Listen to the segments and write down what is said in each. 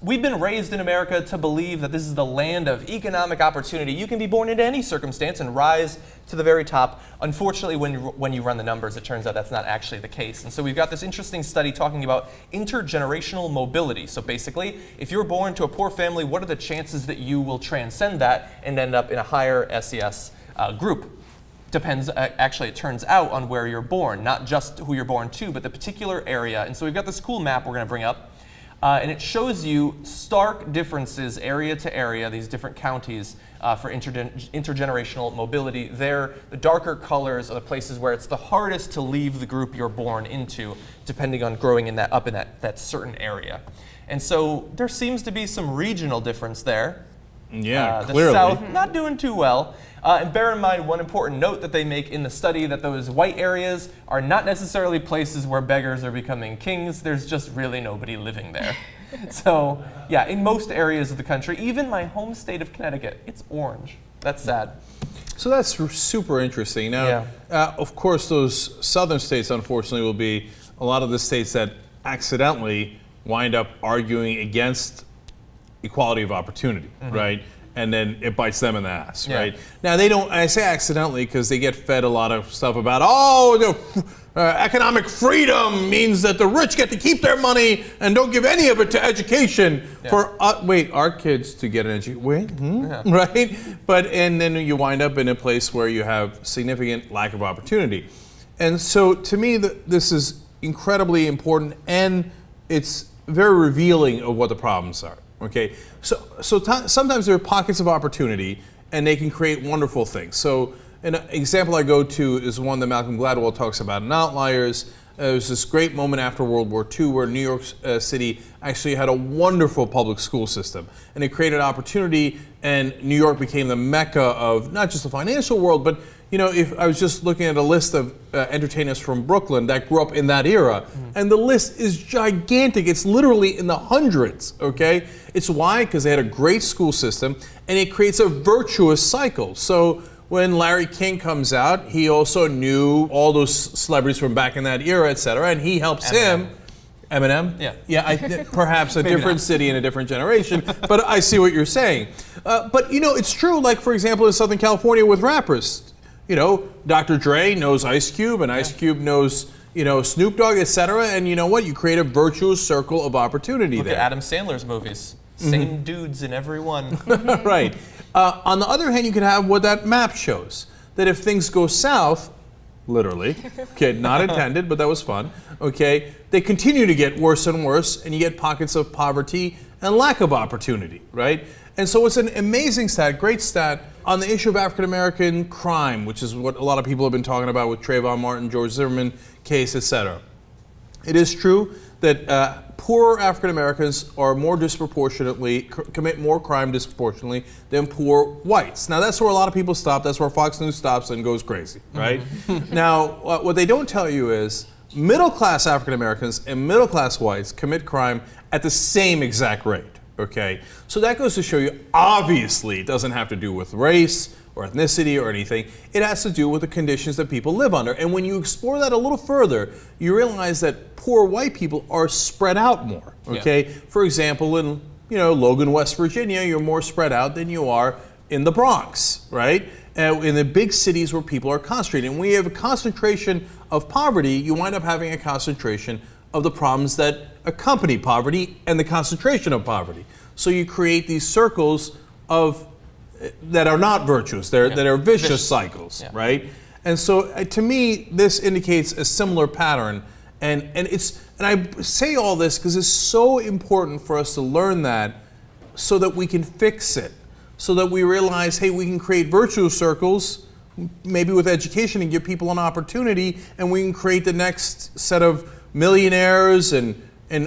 we've been raised in America to believe that this is the land of economic opportunity. You can be born into any circumstance and rise to the very top. Unfortunately, when you run the numbers, it turns out that's not actually the case. And so we've got this interesting study talking about intergenerational mobility. So basically, if you're born to a poor family, what are the chances that you will transcend that and end up in a higher SES group? Depends, actually, it turns out, on where you're born, not just who you're born to, but the particular area. And so we've got this cool map we're going to bring up, and it shows you stark differences area to area, these different counties for intergenerational mobility. There, the darker colors are the places where it's the hardest to leave the group you're born into, depending on growing in up in that certain area. And so there seems to be some regional difference there. Yeah, the clearly. South, not doing too well. And bear in mind one important note that they make in the study, that those white areas are not necessarily places where beggars are becoming kings. There's just really nobody living there. So yeah, in most areas of the country, even my home state of Connecticut, it's orange. That's sad. So that's super interesting. Now, of course, those southern states, unfortunately, will be a lot of the states that accidentally wind up arguing against equality of opportunity, right? And then it bites them in the ass, right? Now, they don't, I say accidentally because they get fed a lot of stuff about, economic freedom means that the rich get to keep their money and don't give any of it to education for, our kids to get an education, right? And then you wind up in a place where you have significant lack of opportunity. And so to me, this is incredibly important, and it's very revealing of what the problems are. Okay, so sometimes there are pockets of opportunity, and they can create wonderful things. So an example I go to is one that Malcolm Gladwell talks about in Outliers. There was this great moment after World War II where New York City actually had a wonderful public school system, and it created opportunity, and New York became the mecca of not just the financial world, but if I was just looking at a list of entertainers from Brooklyn that grew up in that era, and the list is gigantic. It's literally in the hundreds, okay? It's why? Because they had a great school system, and it creates a virtuous cycle. So when Larry King comes out, he also knew all those celebrities from back in that era, et cetera, and he helps him. Eminem? Yeah, perhaps a different city and a different generation, but I see what you're saying. But it's true, like for example in Southern California with rappers. Dr. Dre knows Ice Cube, and Ice Cube knows, Snoop Dogg, et cetera. And you know what? You create a virtuous circle of opportunity there. Look at Adam Sandler's movies. Same dudes in every one. Right. On the other hand, you could have what that map shows. That if things go south, literally, okay, not intended, but that was fun, okay, they continue to get worse and worse, and you get pockets of poverty and lack of opportunity, right? And so it's an amazing stat, great stat, on the issue of African-American crime, which is what a lot of people have been talking about with Trayvon Martin, George Zimmerman case, etc. It is true that poor African-Americans are more disproportionately, commit more crime disproportionately than poor whites. Now that's where a lot of people stop, that's where Fox News stops and goes crazy, right? Now, what they don't tell you is middle-class African-Americans and middle-class whites commit crime at the same exact rate. Okay, so that goes to show you, obviously, it doesn't have to do with race or ethnicity or anything. It has to do with the conditions that people live under. And when you explore that a little further, you realize that poor white people are spread out more. Okay, for example, in Logan, West Virginia, you're more spread out than you are in the Bronx, right? In the big cities where people are concentrated. And when you have a concentration of poverty, you wind up having a concentration of the problems that accompany poverty and the concentration of poverty. So you create these circles that are not virtuous, that are vicious cycles, right? And so to me, this indicates a similar pattern. And I say all this because it's so important for us to learn that so that we can fix it, so that we realize, hey, we can create virtuous circles, maybe with education, and give people an opportunity, and we can create the next set of millionaires and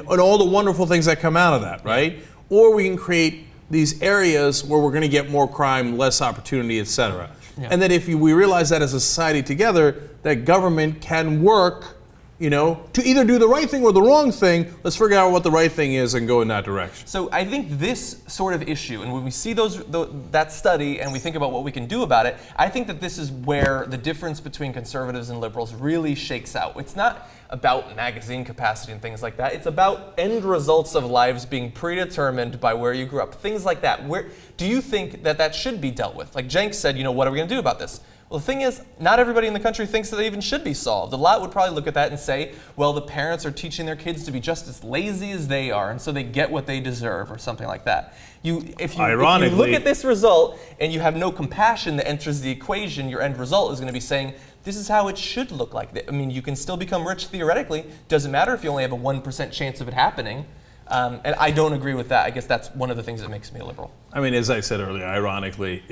all the wonderful things that come out of that, right? Or we can create these areas where we're going to get more crime, less opportunity, et cetera. And that if we realize that as a society together, that government can work to either do the right thing or the wrong thing. Let's figure out what the right thing is and go in that direction. So I think this sort of issue, and when we see that study and we think about what we can do about it, I think that this is where the difference between conservatives and liberals really shakes out. It's not about magazine capacity and things like that. It's about end results of lives being predetermined by where you grew up, things like that. Where do you think that should be dealt with? Like Cenk said, what are we going to do about this? Well, the thing is, not everybody in the country thinks that it even should be solved. A lot would probably look at that and say, well, the parents are teaching their kids to be just as lazy as they are, and so they get what they deserve, or something like that. If you look at this result and you have no compassion that enters the equation, your end result is going to be saying, this is how it should look like. I mean, you can still become rich theoretically. Doesn't matter if you only have a 1% chance of it happening. And I don't agree with that. I guess that's one of the things that makes me a liberal. I mean, as I said earlier, ironically,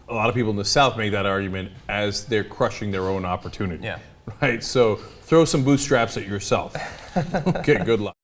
a lot of people in the South make that argument as they're crushing their own opportunity. Yeah. Right? So throw some bootstraps at yourself. Okay, good luck.